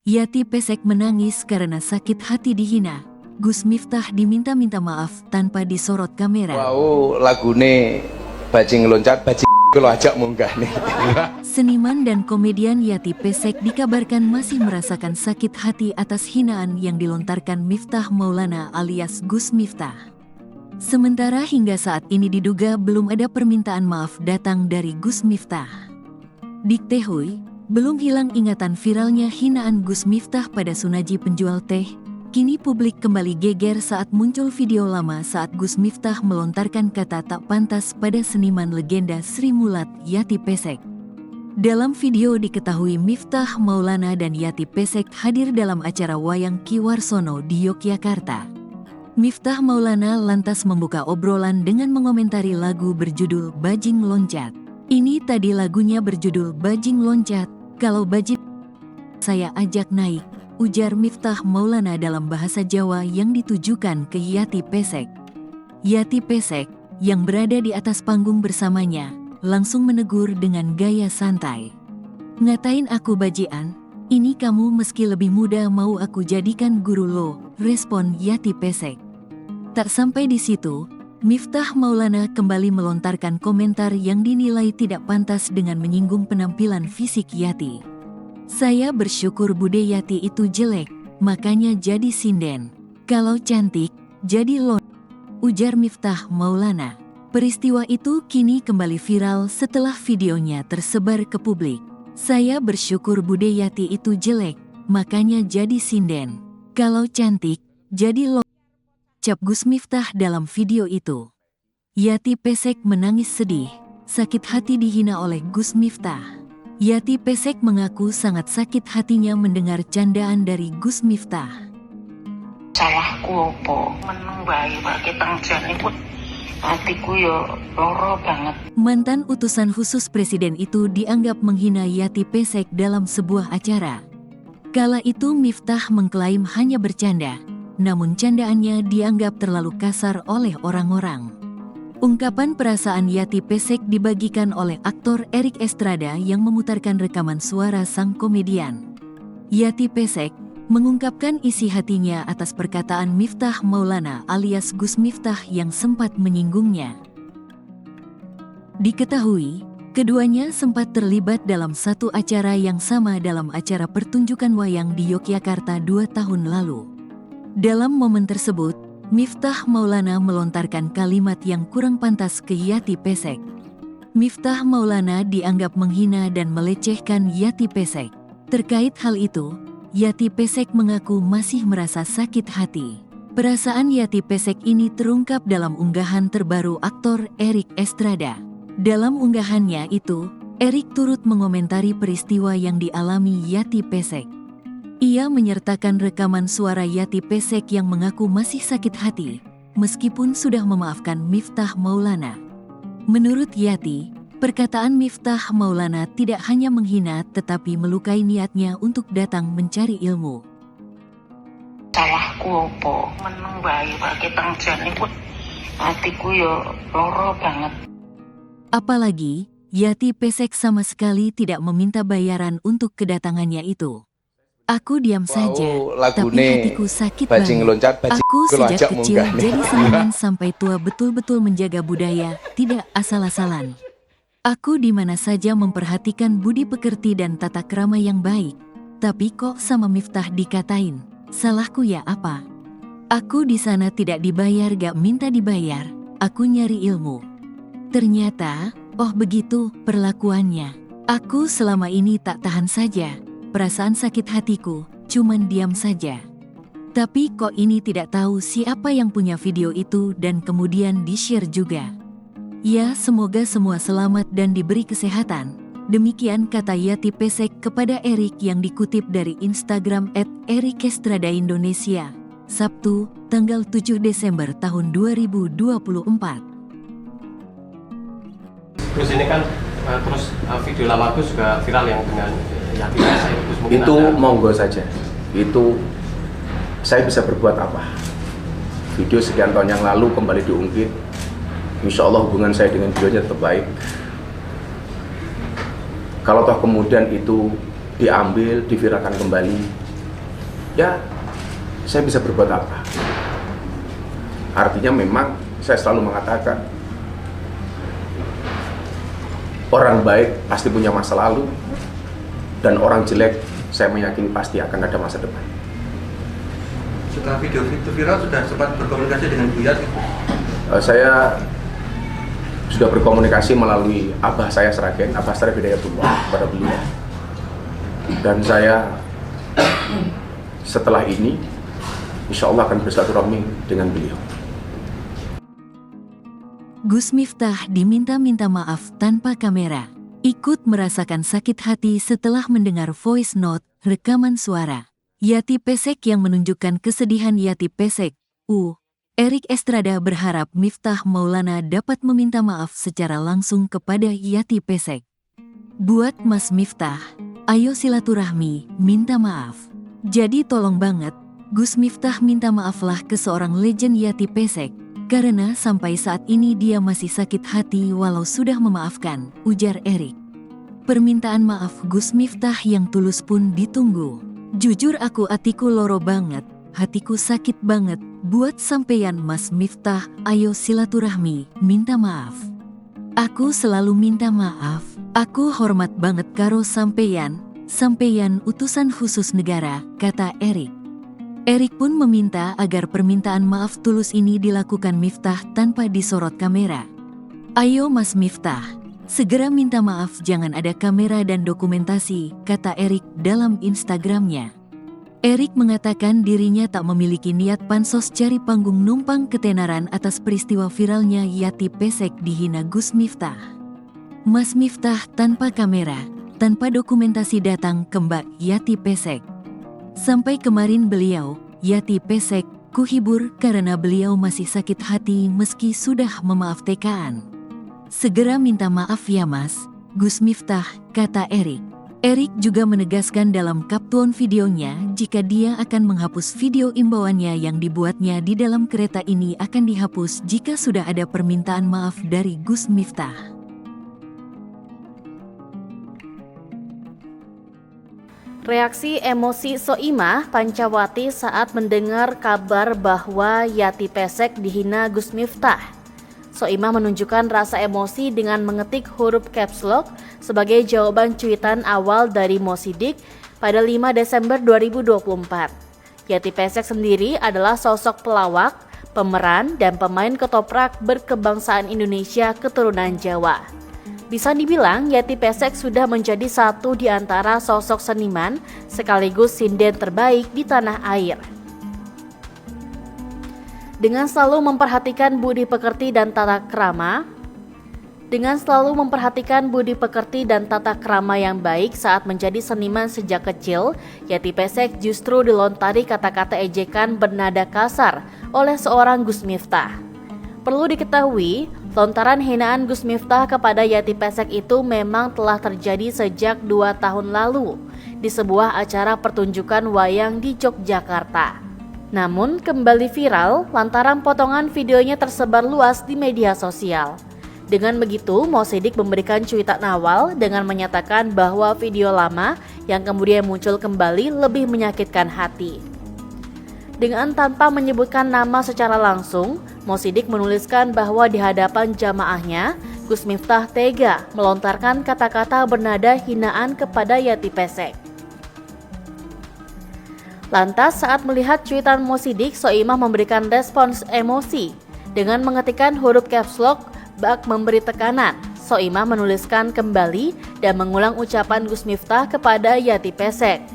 Yati Pesek menangis karena sakit hati dihina. Gus Miftah diminta-minta maaf tanpa disorot kamera. Wow, lagune bajing loncat, bajing kalau ajak munggah nih. Seniman dan komedian Yati Pesek dikabarkan masih merasakan sakit hati atas hinaan yang dilontarkan Miftah Maulana alias Gus Miftah. Sementara hingga saat ini diduga belum ada permintaan maaf datang dari Gus Miftah. Diketahui, belum hilang ingatan viralnya hinaan Gus Miftah pada Sunaji penjual teh. Kini publik kembali geger saat muncul video lama saat Gus Miftah melontarkan kata tak pantas pada seniman legenda Sri Mulat Yati Pesek. Dalam video diketahui Miftah Maulana dan Yati Pesek hadir dalam acara Wayang Ki Warsono di Yogyakarta. Miftah Maulana lantas membuka obrolan dengan mengomentari lagu berjudul Bajing Loncat. Ini tadi lagunya berjudul Bajing Loncat, kalau bajing saya ajak naik, ujar Miftah Maulana dalam bahasa Jawa yang ditujukan ke Yati Pesek. Yati Pesek, yang berada di atas panggung bersamanya, langsung menegur dengan gaya santai. Ngatain aku bajian, ini kamu meski lebih muda mau aku jadikan guru lo, respon Yati Pesek. Tak sampai di situ, Miftah Maulana kembali melontarkan komentar yang dinilai tidak pantas dengan menyinggung penampilan fisik Yati. Saya bersyukur bude Yati itu jelek, makanya jadi sinden. Kalau cantik, jadi lo, ujar Miftah Maulana. Peristiwa itu kini kembali viral setelah videonya tersebar ke publik. Saya bersyukur bude Yati itu jelek, makanya jadi sinden. Kalau cantik, jadi lo, ucap Gus Miftah dalam video itu. Yati Pesek menangis sedih, sakit hati dihina oleh Gus Miftah. Yati Pesek mengaku sangat sakit hatinya mendengar candaan dari Gus Miftah. Salahku opo meneng bae pakai tangjan iku hatiku yo loro banget. Mantan utusan khusus presiden itu dianggap menghina Yati Pesek dalam sebuah acara. Kala itu Miftah mengklaim hanya bercanda, namun candaannya dianggap terlalu kasar oleh orang-orang. Ungkapan perasaan Yati Pesek dibagikan oleh aktor Erik Estrada yang memutarkan rekaman suara sang komedian. Yati Pesek mengungkapkan isi hatinya atas perkataan Miftah Maulana alias Gus Miftah yang sempat menyinggungnya. Diketahui, keduanya sempat terlibat dalam satu acara yang sama dalam acara pertunjukan wayang di Yogyakarta 2 tahun lalu. Dalam momen tersebut, Miftah Maulana melontarkan kalimat yang kurang pantas ke Yati Pesek. Miftah Maulana dianggap menghina dan melecehkan Yati Pesek. Terkait hal itu, Yati Pesek mengaku masih merasa sakit hati. Perasaan Yati Pesek ini terungkap dalam unggahan terbaru aktor Erik Estrada. Dalam unggahannya itu, Erik turut mengomentari peristiwa yang dialami Yati Pesek. Ia menyertakan rekaman suara Yati Pesek yang mengaku masih sakit hati, meskipun sudah memaafkan Miftah Maulana. Menurut Yati, perkataan Miftah Maulana tidak hanya menghina tetapi melukai niatnya untuk datang mencari ilmu. Salahku opo meneng bae pakai tangjan iku hatiku yo loro banget. Apalagi, Yati Pesek sama sekali tidak meminta bayaran untuk kedatangannya itu. Aku diam saja, tapi hatiku sakit bajing banget. loncat, bajing Aku kalau sejak ajak kecil munggah nih. jadi seniman sampai tua betul-betul menjaga budaya, tidak asal-asalan. Aku di mana saja memperhatikan budi pekerti dan tata krama yang baik. Tapi kok sama Miftah dikatain, salahku ya apa? Aku di sana tidak dibayar gak minta dibayar, aku nyari ilmu. Ternyata, oh begitu perlakuannya. Aku selama ini tak tahan saja. Perasaan sakit hatiku, cuman diam saja. Tapi kok ini tidak tahu siapa yang punya video itu dan kemudian di-share juga. Ya semoga semua selamat dan diberi kesehatan. Demikian kata Yati Pesek kepada Erik yang dikutip dari Instagram @erikestradaindonesia, Sabtu, tanggal 7 Desember tahun 2024. Terus ini kan video lama Gus juga viral yang dengan Yati Pesek itu monggo saja. Itu saya bisa berbuat apa? Video sekian tahun yang lalu kembali diungkit. Insya Allah hubungan saya dengan beliau tetap baik. Kalau toh kemudian itu diambil, diviralkan kembali, ya saya bisa berbuat apa? Artinya memang saya selalu mengatakan orang baik pasti punya masa lalu, dan orang jelek saya meyakini pasti akan ada masa depan. Setelah video itu viral, sudah sempat berkomunikasi dengan Bu Yati? Saya sudah berkomunikasi melalui Abah saya Sragen, Abah Syarif Hidayatullah kepada beliau. Dan saya setelah ini insya Allah akan bersilaturahmi dengan beliau. Gus Miftah diminta-minta maaf tanpa kamera. Ikut merasakan sakit hati setelah mendengar voice note, rekaman suara Yati Pesek yang menunjukkan kesedihan Yati Pesek. Erik Estrada berharap Miftah Maulana dapat meminta maaf secara langsung kepada Yati Pesek. Buat Mas Miftah, ayo silaturahmi, minta maaf. Jadi tolong banget, Gus Miftah minta maaflah ke seorang legend Yati Pesek. Karena sampai saat ini dia masih sakit hati walau sudah memaafkan, ujar Erik. Permintaan maaf Gus Miftah yang tulus pun ditunggu. Jujur aku hatiku loro banget, hatiku sakit banget. Buat sampeyan Mas Miftah, ayo silaturahmi, minta maaf. Aku selalu minta maaf, aku hormat banget karo sampeyan utusan khusus negara, kata Erik. Erik pun meminta agar permintaan maaf tulus ini dilakukan Miftah tanpa disorot kamera. Ayo Mas Miftah, segera minta maaf, jangan ada kamera dan dokumentasi, kata Erik dalam Instagramnya. Erik mengatakan dirinya tak memiliki niat pansos cari panggung numpang ketenaran atas peristiwa viralnya Yati Pesek dihina Gus Miftah. Mas Miftah tanpa kamera, tanpa dokumentasi datang ke Mbak Yati Pesek. Sampai kemarin beliau, Yati Pesek, kuhibur karena beliau masih sakit hati meski sudah memaafkan. Segera minta maaf ya Mas, Gus Miftah, kata Erik. Erik juga menegaskan dalam caption videonya jika dia akan menghapus video imbauannya yang dibuatnya di dalam kereta ini akan dihapus jika sudah ada permintaan maaf dari Gus Miftah. Reaksi emosi Soimah Pancawati saat mendengar kabar bahwa Yati Pesek dihina Gus Miftah. Soimah menunjukkan rasa emosi dengan mengetik huruf caps lock sebagai jawaban cuitan awal dari Mo Sidik pada 5 Desember 2024. Yati Pesek sendiri adalah sosok pelawak, pemeran, dan pemain ketoprak berkebangsaan Indonesia keturunan Jawa. Bisa dibilang Yati Pesek sudah menjadi satu di antara sosok seniman sekaligus sinden terbaik di tanah air. Dengan selalu memperhatikan budi pekerti dan tata krama yang baik saat menjadi seniman sejak kecil, Yati Pesek justru dilontari kata-kata ejekan bernada kasar oleh seorang Gus Miftah. Perlu diketahui, lontaran hinaan Gus Miftah kepada Yati Pesek itu memang telah terjadi sejak 2 tahun lalu di sebuah acara pertunjukan wayang di Yogyakarta. Namun kembali viral lantaran potongan videonya tersebar luas di media sosial. Dengan begitu, Mo Sidik memberikan cuitan awal dengan menyatakan bahwa video lama yang kemudian muncul kembali lebih menyakitkan hati. Dengan tanpa menyebutkan nama secara langsung, Mo Sidik menuliskan bahwa di hadapan jamaahnya, Gus Miftah tega melontarkan kata-kata bernada hinaan kepada Yati Pesek. Lantas saat melihat cuitan Mo Sidik, Soimah memberikan respons emosi dengan mengetikkan huruf caps lock bak memberi tekanan. Soimah menuliskan kembali dan mengulang ucapan Gus Miftah kepada Yati Pesek.